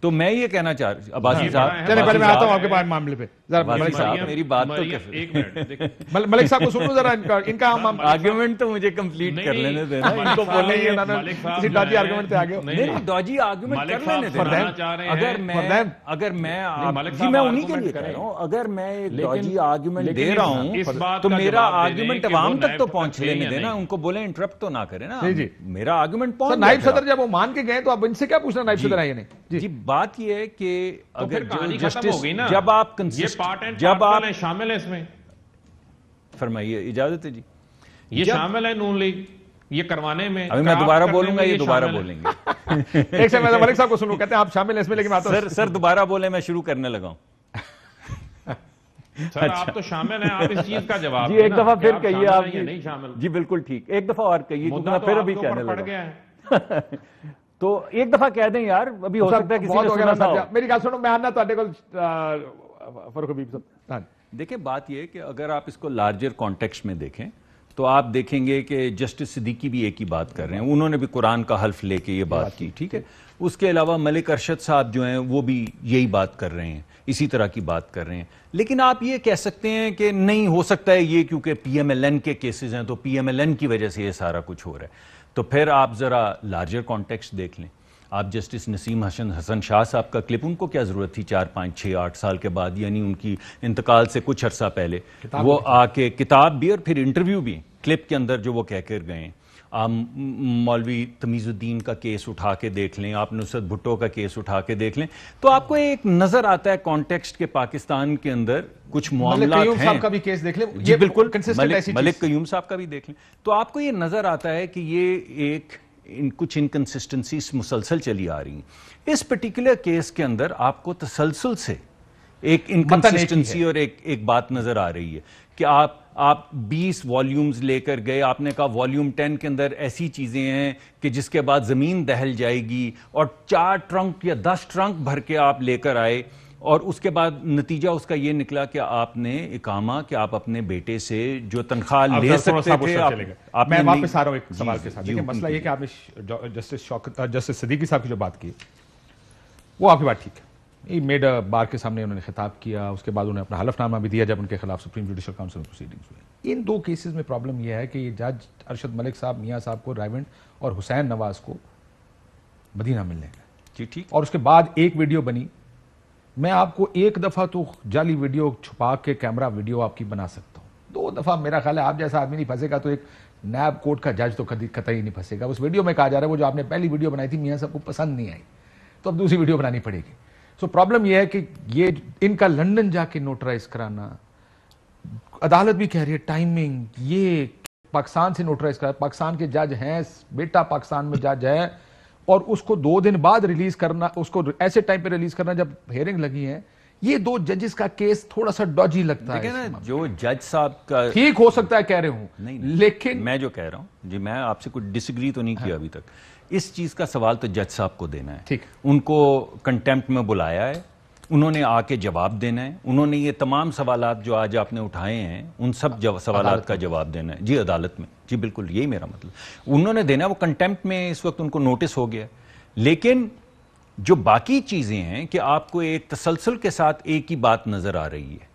تو میں یہ کہنا چاہ رہا عباسی صاحب، چلے پہلے میں آتا ہوں آپ کے پاس معاملے پہ. ملک صاحب میری بات تو ایک منٹ، ملک صاحب کو سنو ذرا، ان کا آرگیومنٹ تو مجھے کمپلیٹ کر لینے دینا. ان کو بولیں کسی ڈاجی آرگیومنٹ پہ آگے نہیں، ڈاجی آرگیومنٹ کر لینے دینا. اگر میں جی میں انہی کے لیے کہہ رہا ہوں، اگر میں ایک ڈاجی آرگیومنٹ دے رہا ہوں تو میرا آرگیومنٹ عوام تک تو پہنچ لینے دینا. ان کو بولیں انٹرپٹ تو نہ کریں نا. میرا آرگیومنٹ پہنچ. نائب صدر جب وہ مان کے گئے تو اب ان سے کیا پوچھنا نائب صدر آئے نہیں. جی بات یہ ہے کہ اگر جسٹس جب آپ جب آپ شامل ہے اس میں، فرمائیے اجازت ہے جی، یہ شامل ہے نون لیگ یہ کروانے میں. ابھی میں دوبارہ بولوں گا، یہ دوبارہ بولیں گے. ایک سے میں ملک صاحب کو سنوں، کہتے ہیں آپ شامل ہیں اس میں، لیکن سر دوبارہ بولیں، میں شروع کرنے لگا ہوں. سر آپ تو شامل ہیں، آپ اس چیز کا جواب جی ایک دفعہ پھر کہیے آپ. نہیں شامل. جی بالکل ٹھیک، ایک دفعہ اور کہیے کیونکہ میں پھر ابھی کہنے لگا. تو ایک دفعہ کہہ دیں یار، ابھی ہو سکتا ہے کسی نے سنا نہ ہو. میری گل سنو، میں آنا تہاڈے کول فاروق حبیب صاحب. دیکھیں بات یہ ہے کہ اگر آپ اس کو لارجر کانٹیکسٹ میں دیکھیں تو آپ دیکھیں گے کہ جسٹس صدیقی بھی ایک ہی بات کر رہے ہیں، انہوں نے بھی قرآن کا حلف لے کے یہ بات کی، ٹھیک ہے. اس کے علاوہ ملک ارشد صاحب جو ہیں وہ بھی یہی بات کر رہے ہیں، اسی طرح کی بات کر رہے ہیں. لیکن آپ یہ کہہ سکتے ہیں کہ نہیں ہو سکتا ہے یہ کیونکہ پی ایم ایل این کے کیسز ہیں تو پی ایم ایل این کی وجہ سے یہ سارا کچھ ہو رہا ہے. تو پھر آپ ذرا لارجر کانٹیکسٹ دیکھ لیں. آپ جسٹس نسیم حسن شاہ صاحب کا کلپ، ان کو کیا ضرورت تھی 4 5 6 8 سال کے بعد، یعنی ان کی انتقال سے کچھ عرصہ پہلے وہ آ کے کتاب بھی اور پھر انٹرویو بھی کلپ کے اندر جو وہ کہہ کر گئے ہیں. آپ مولوی تمیز الدین کا کیس اٹھا کے دیکھ لیں، آپ نصرت بھٹو کا کیس اٹھا کے دیکھ لیں، تو آپ کو ایک نظر آتا ہے کانٹیکسٹ کے پاکستان کے اندر کچھ معاملات ہیں. صاحب کا بھی کیس دیکھ لیں، جی بالکل، ملک قیوم صاحب کا بھی دیکھ لیں، تو آپ کو یہ نظر آتا ہے کہ یہ ایک کچھ انکنسسٹنسیز مسلسل چلی آ رہی ہیں. اس پرٹیکولر کیس کے اندر آپ کو تسلسل سے ایک انکنسسٹنسی اور ایک بات نظر آ رہی ہے کہ آپ 20 والیومز لے کر گئے، آپ نے کہا والیوم 10 کے اندر ایسی چیزیں ہیں کہ جس کے بعد زمین دہل جائے گی، اور 4 ٹرنک یا 10 ٹرنک بھر کے آپ لے کر آئے، اور اس کے بعد نتیجہ اس کا یہ نکلا کہ آپ نے اقامہ کہ آپ اپنے بیٹے سے جو تنخواہ لے سکتے تھے. میں واپس آ رہا ہوں ایک سوال کے ساتھ. مسئلہ یہ کہ آپ نے جسٹس صدیقی صاحب کی جو بات کی وہ آپ کی بات ٹھیک ہے، میڈ بار کے سامنے انہوں نے خطاب کیا، اس کے بعد انہوں نے اپنا حلف نامہ بھی دیا جب ان کے خلاف سپریم جوڈیشل کاؤنسل میں پروسیڈنگز ہوئے. ان 2 کیسز میں پرابلم یہ ہے کہ یہ جج ارشد ملک صاحب میاں صاحب کو رائیونڈ اور حسین نواز کو مدینہ ملنے گئے. جی ٹھیک. اور اس کے بعد ایک ویڈیو بنی. میں آپ کو ایک دفعہ تو جعلی ویڈیو چھپا کے کیمرہ ویڈیو آپ کی بنا سکتا ہوں، 2 دفعہ میرا خیال ہے آپ جیسا آدمی نہیں پھنسے گا تو ایک نیب کورٹ کا جج تو قطعی نہیں پھنسے گا. اس ویڈیو میں کہا جا رہا ہے وہ جو آپ نے پہلی ویڈیو بنائی تھی میاں صاحب کو پسند نہیں آئی تو اب دوسری ویڈیو بنانی پڑے گی. سو پرابلم یہ ہے کہ یہ ان کا لنڈن جا کے نوٹرائز کرانا، عدالت بھی کہہ رہی ہے ٹائمنگ، یہ پاکستان سے نوٹرائز کرا، پاکستان کے جج ہیں، بیٹا پاکستان میں جج ہے، اور اس کو 2 دن بعد ریلیز کرنا، اس کو ایسے ٹائم پہ ریلیز کرنا جب ہیئرنگ لگی ہیں. یہ 2 ججز کا کیس تھوڑا سا ڈاجی لگتا ہے. جو جج صاحب کا ٹھیک ہو سکتا ہے کہہ رہے ہوں، لیکن میں جو کہہ رہا ہوں جی، میں آپ سے کوئی ڈس ایگری تو نہیں کیا ابھی تک. اس چیز کا سوال تو جج صاحب کو دینا ہے. ٹھیک، ان کو کنٹیمپٹ میں بلایا ہے، انہوں نے آ کے جواب دینا ہے. انہوں نے یہ تمام سوالات جو آج آپ نے اٹھائے ہیں ان سب سوالات کا جواب دینا ہے. جی عدالت میں، جی بالکل یہی میرا مطلب، انہوں نے دینا ہے. وہ کنٹیمپٹ میں اس وقت ان کو نوٹس ہو گیا. لیکن جو باقی چیزیں ہیں کہ آپ کو ایک تسلسل کے ساتھ ایک ہی بات نظر آ رہی ہے،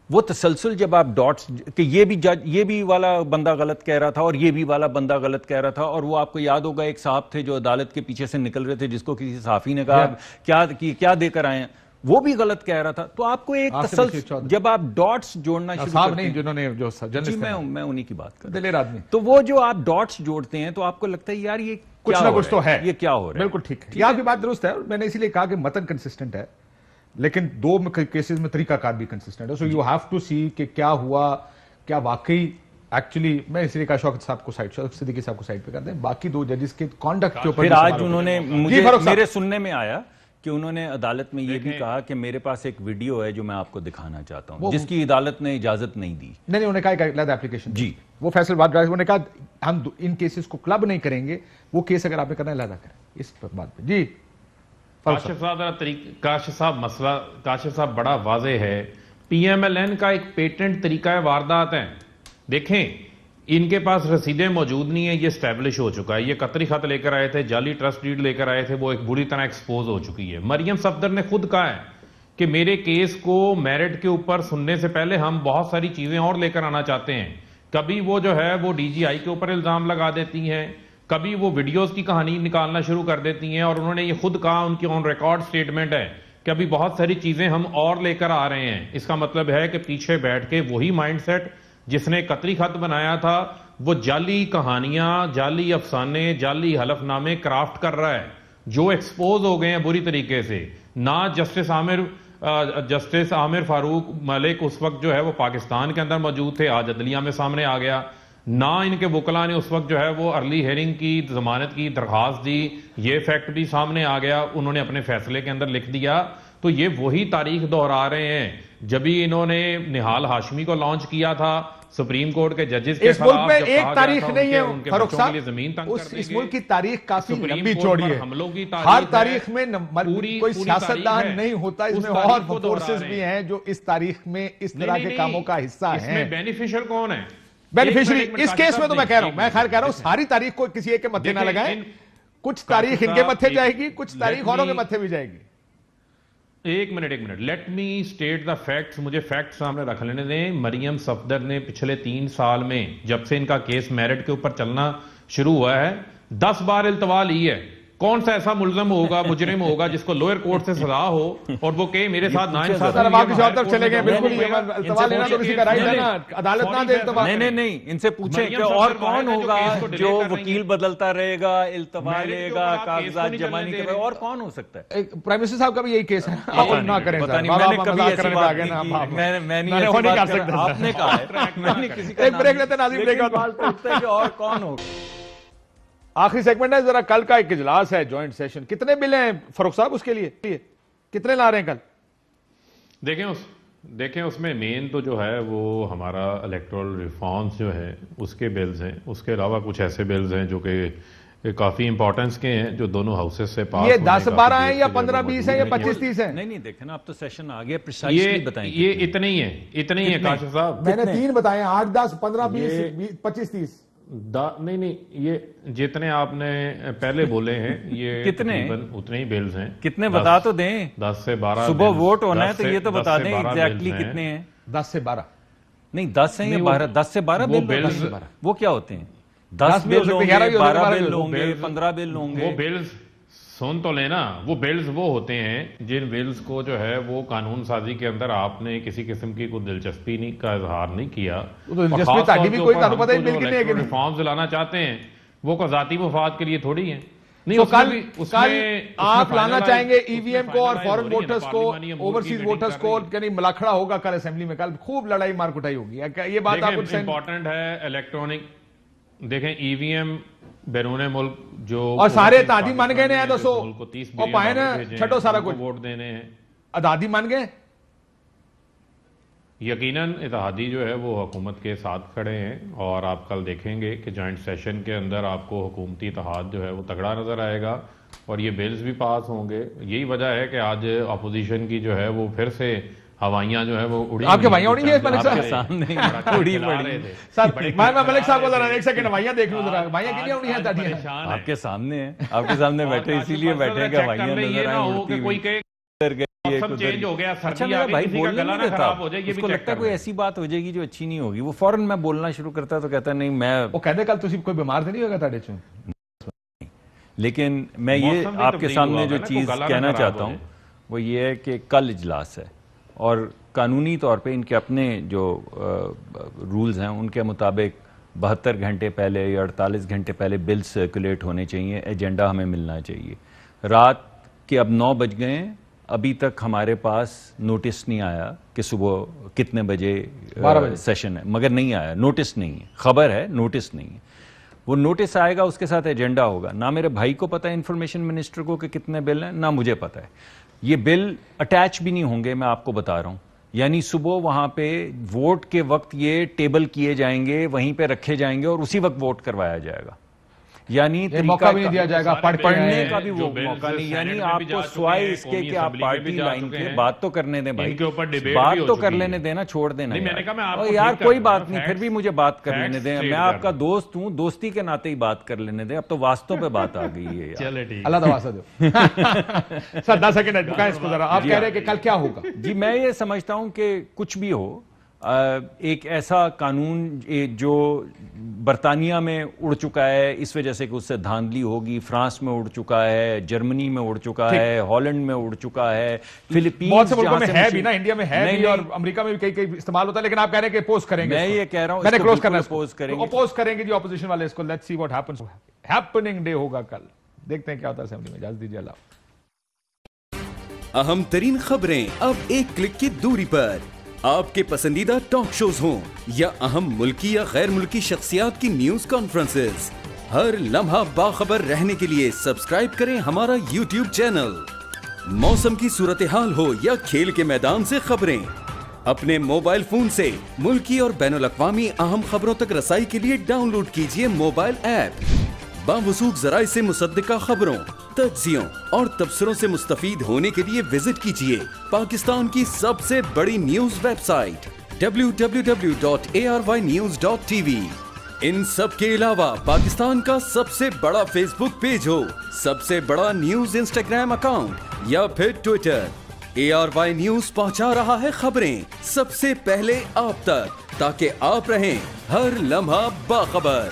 وہ تسلسل جب آپ ڈاٹس کہ یہ بھی جج، یہ بھی والا بندہ غلط کہہ رہا تھا اور یہ بھی والا بندہ غلط کہہ رہا تھا، اور وہ آپ کو یاد ہوگا ایک صاحب تھے جو عدالت کے پیچھے سے نکل رہے تھے جس کو کسی صحافی نے کہا کیا دے کر آئے ہیں، وہ بھی غلط کہہ رہا تھا. تو آپ کو ایک تسلسل جب آپ ڈاٹس جوڑنا شروع کرتے ہیں، جنہوں نے جو جی میں انہی کی بات کر دلیر آدمی، تو وہ جو آپ ڈاٹس جوڑتے ہیں تو آپ کو لگتا ہے یار یہ کچھ نہ کچھ تو ہے. یہ کیا ہو رہا ہے؟ بالکل ٹھیک ہے, یہ آپ کی بات درست ہے. میں نے اسی لیے کہا کہ متن کنسسٹنٹ ہے لیکن دو کیسز میں طریقہ کار بھی کنسسٹنٹ ہے. سو یو ہیو ٹو سی کہ کیا ہوا, کیا واقعی ایکچولی. میں اس لیے کہا شوکت صاحب کو سائڈ, شوکت صدیقی صاحب کو سائڈ پہ کر دیں. باقی دو ججز کے کانڈکٹ کے اوپر پھر آج انہوں نے میرے سننے میں آیا کہ انہوں نے عدالت میں یہ بھی کہا کہ میرے پاس ایک ویڈیو ہے جو میں آپ کو دکھانا چاہتا ہوں, جس کی عدالت نے اجازت نہیں دی. نہیں انہوں نے کہا کہ علیحدہ اپلیکیشن. جی وہ فیصل بات انہوں نے کہا ہم ان کیسز کو کلب نہیں کریں گے, وہ کیس اگر آپ نے کرنا ہے علیحدہ کریں. اس بات پہ جی کاشف صاحب مسئلہ کاشف صاحب بڑا واضح ہے. پی ایم ایل این کا ایک پیٹنٹ طریقہ واردات ہے. دیکھیں ان کے پاس رسیدیں موجود نہیں ہیں, یہ اسٹیبلش ہو چکا ہے. یہ قطری خط لے کر آئے تھے, جعلی ٹرسٹ ڈیڈ لے کر آئے تھے, وہ ایک بری طرح ایکسپوز ہو چکی ہے. مریم صفدر نے خود کہا ہے کہ میرے کیس کو میرٹ کے اوپر سننے سے پہلے ہم بہت ساری چیزیں اور لے کر آنا چاہتے ہیں. کبھی وہ جو ہے وہ ڈی جی آئی کے اوپر الزام لگا دیتی ہیں, کبھی وہ ویڈیوز کی کہانی نکالنا شروع کر دیتی ہیں, اور انہوں نے یہ خود کہا, ان کی آن ریکارڈ سٹیٹمنٹ ہے کہ ابھی بہت ساری چیزیں ہم اور لے کر آ رہے ہیں. اس کا مطلب ہے کہ پیچھے بیٹھ کے وہی مائنڈ سیٹ جس نے قطری خط بنایا تھا وہ جعلی کہانیاں, جعلی افسانے, جعلی حلف نامے کرافٹ کر رہا ہے جو ایکسپوز ہو گئے ہیں بری طریقے سے. نہ جسٹس عامر فاروق ملک اس وقت جو ہے وہ پاکستان کے اندر موجود تھے, آج عدلیہ میں سامنے آ گیا. نہ ان کے وکلاء نے اس وقت جو ہے وہ ارلی ہیئرنگ کی ضمانت کی درخواست دی, یہ فیکٹ بھی سامنے آ گیا, انہوں نے اپنے فیصلے کے اندر لکھ دیا. تو یہ وہی تاریخ دہرا رہے ہیں. جبھی انہوں نے نہال ہاشمی کو لانچ کیا تھا سپریم کورٹ کے ججز کے خلاف, اس ملک میں ایک تاریخ نہیں ہے فاروق صاحب, اس ملک کی تاریخ کافی لمبی چوڑی ہے. ہر تاریخ میں کوئی سیاستدان نہیں ہوتا, اس میں اور فورسز بھی ہیں جو اس تاریخ میں اس طرح کے کاموں کا حصہ ہیں. اس میں بینیفیشل کون ہے؟ بینیفیشری اس کیس میں تو میں کہہ رہا ہوں, میں خیر کہہ رہا ہوں ساری تاریخ کو کسی ایک کے متھے نہ لگائیں. کچھ تاریخ ان کے متھے جائے گی, کچھ تاریخ اوروں کے متھے بھی جائے گی. ایک minute let me state the facts. مجھے فیکٹس سامنے رکھ لینے دیں. مریم صفدر نے پچھلے 3 سال میں جب سے ان کا کیس میرٹ کے اوپر چلنا شروع ہوا ہے 10 بار التوا لی ہے. کون سا ایسا ملزم ہوگا, مجرم ہوگا جس کو لوئر کورٹ سے سزا ہو اور وہ کہ میرے ساتھ چلے گئے؟ بالکل التوا لینا تو کسی کا رائٹ ہے نا, عدالت نہ دے التوا. نہیں ان سے پوچھیں کہ اور کون ہوگا جو وکیل بدلتا رہے گا, التوا لے گا, کاغذات جمع نہیں کرے گا, اور کون ہو سکتا ہے؟ پرائم منسٹر صاحب کا بھی یہی کیس ہے. آپ نہ کریں, میں نے کبھی ایسی بات نہیں کی, آپ نے کہا ہے. میں نے کسی کا ایک بریک لیتے ہیں ناظرین, بریک کہ اور کون ہوگا. آخری سیگمنٹ ہے ذرا. کل کا ایک اجلاس ہے جوائنٹ سیشن, کتنے بل ہیں فاروق صاحب اس کے لیے, کتنے لا رہے ہیں کل؟ دیکھیں اس میں مین تو جو ہے وہ ہمارا الیکٹورل ریفارمز جو ہے اس کے بلز ہیں. اس کے علاوہ کچھ ایسے بلز ہیں جو کہ کافی امپورٹنس کے ہیں جو دونوں ہاؤسز سے پاس. یہ 10-12 ہیں یا 15-20 ہیں یا 25-30 ہیں؟ نہیں دیکھیں نا, اب تو سیشن آ گیا, پریسائزلی بتائیں. یہ اتنے ہی ہیں کاشف صاحب. میں نے 3 بتائے, 8, 10, 15, 20, 25, 30. نہیں یہ جتنے آپ نے پہلے بولے ہیں یہ کتنے اتنے ہی بلز ہیں. کتنے بتا تو دیں, 10 سے 12. صبح ووٹ ہونا ہے تو یہ تو بتا دیں ایگزیکٹلی کتنے ہیں. 10 سے 12 نہیں, 10 ہیں یا 12. 10 سے 12 بلز وہ کیا ہوتے ہیں؟ 10 بل ہوں گے, 12 بل ہوں گے, 15 بل ہوں گے. وہ بلز سن تو لینا, وہ بلز وہ ہوتے ہیں جن بلز کو جو ہے وہ قانون سازی کے اندر آپ نے کسی قسم کی کوئی دلچسپی کا اظہار نہیں کیا. ریفارمز لانا چاہتے ہیں وہ کو ذاتی مفاد کے لیے تھوڑی ہیں. نہیں, آپ لانا چاہیں گے ای وی ایم کو اور فورن ووٹرز کو, اوورسیز ووٹرز کو, یعنی ملاکھڑا ہوگا کل اسمبلی میں, کل خوب لڑائی مار کٹائی ہوگی. یہ بات آپ کو امپورٹنٹ ہے. الیکٹرانک دیکھیں ای وی ایم بیرون ملک جو اور سارے اتحادی مان گئے ہیں, دسو اور پائے نا چھٹو سارا کچھ ووٹ دینے ہیں. اتحادی مان گئے یقیناً. اتحادی جو ہے وہ حکومت کے ساتھ کھڑے ہیں اور آپ کل دیکھیں گے کہ جوائنٹ سیشن کے اندر آپ کو حکومتی اتحاد جو ہے وہ تگڑا نظر آئے گا اور یہ بلز بھی پاس ہوں گے. یہی وجہ ہے کہ آج اپوزیشن کی جو ہے وہ پھر سے ہوائیاں جو ہے وہ اڑی. آپ کے ہوائیاں اڑی ہیں ملک صاحب کے سامنے اڑی پڑی سر. میں ملک صاحب کو ذرا ایک سیکنڈ ہوائیاں دیکھ لوں ذرا, ہوائیاں کتنی اڑی ہیں؟ آپ کے سامنے ہیں, آپ کے سامنے بیٹھے اسی لیے بیٹھے کہ ہوائیاں نظر آئیں اڑتی ہوئی. اچھا میرا بھائی بولنے نہیں دیتا, اس کو لگتا ہے کوئی ایسی بات ہو جائے گی جو اچھی نہیں ہوگی, وہ فوراً میں بولنا شروع کرتا ہے تو کہتا ہے نہیں میں وہ کہتے کل تسی کوئی بیمار تو نہیں ہوگا تاڑے چوں. لیکن میں یہ آپ کے سامنے جو چیز کہنا چاہتا ہوں وہ یہ ہے کہ کل اجلاس ہے اور قانونی طور پہ ان کے اپنے جو رولز ہیں ان کے مطابق 72 گھنٹے پہلے یا 48 گھنٹے پہلے بل سرکولیٹ ہونے چاہیے, ایجنڈا ہمیں ملنا چاہیے. رات کے اب 9 بج گئے ہیں, ابھی تک ہمارے پاس نوٹس نہیں آیا کہ صبح کتنے بجے سیشن ہے, مگر نہیں آیا, نوٹس نہیں ہے, خبر ہے نوٹس نہیں ہے. وہ نوٹس آئے گا, اس کے ساتھ ایجنڈا ہوگا. نہ میرے بھائی کو پتہ ہے انفارمیشن منسٹر کو کہ کتنے بل ہیں, نہ مجھے پتہ ہے. یہ بل اٹیچ بھی نہیں ہوں گے, میں آپ کو بتا رہا ہوں. یعنی صبح وہاں پہ ووٹ کے وقت یہ ٹیبل کیے جائیں گے, وہیں پہ رکھے جائیں گے اور اسی وقت ووٹ کروایا جائے گا. یعنی موقع بھی نہیں دیا جائے گا پڑھنے کا بھی وہ موقع نہیں. یعنی آپ کو سوائے اس کے کہ آپ پارٹی لائن کے بات تو کرنے دیں بھائی, بات تو کر لینے دینا, چھوڑ دینا یار, کوئی بات نہیں, پھر بھی مجھے بات کر لینے دیں. میں آپ کا دوست ہوں, دوستی کے ناطے ہی بات کر لینے دیں. اب تو واسطوں پہ بات آ گئی ہے. اللہ تواسہ دو. سر 10 سیکنڈ بتائیں اس کو ذرا, آپ کہہ رہے ہیں کہ کل کیا ہوگا؟ جی میں یہ سمجھتا ہوں کہ کچھ بھی ہو, ایک ایسا قانون جو برطانیہ میں اڑ چکا ہے اس وجہ سے کہ اس سے دھاندلی ہوگی, فرانس میں اڑ چکا ہے, جرمنی میں اڑ چکا ہے, ہالینڈ میں اڑ چکا ہے, فلپینز بہت سے ملکوں میں ہے بھی نا, انڈیا میں ہے بھی اور امریکہ میں بھی کئی استعمال ہوتا ہے. لیکن آپ کہہ رہے ہیں کہ اپوز کریں گے. میں یہ کہہ رہا ہوں میں نے کلوز کرنا ہے, اپوز کریں گے جی اپوزیشن والے اس کو. Let's see what happens. Happening day ہوگا کل, دیکھتے ہیں کیا ہوتا ہے اسمبلی میں. اجازت دیجیے. اللہ. اہم ترین خبریں اب ایک کلک کی دوری پر. آپ کے پسندیدہ ٹاک شوز ہوں یا اہم ملکی یا غیر ملکی شخصیات کی نیوز کانفرنسز, ہر لمحہ باخبر رہنے کے لیے سبسکرائب کریں ہمارا یوٹیوب چینل. موسم کی صورتحال ہو یا کھیل کے میدان سے خبریں, اپنے موبائل فون سے ملکی اور بین الاقوامی اہم خبروں تک رسائی کے لیے ڈاؤن لوڈ کیجیے موبائل ایپ. باوثوق ذرائع سے مصدقہ خبروں, تجزیوں اور تبصروں سے مستفید ہونے کے لیے وزٹ کیجیے پاکستان کی سب سے بڑی نیوز ویب سائٹ www.arYnews.tv. ان سب کے علاوہ پاکستان کا سب سے بڑا فیس بک پیج ہو, سب سے بڑا نیوز انسٹاگرام اکاؤنٹ یا پھر ٹویٹر, ARY نیوز پہنچا رہا ہے خبریں سب سے پہلے آپ تک, تاکہ آپ رہیں ہر لمحہ باخبر.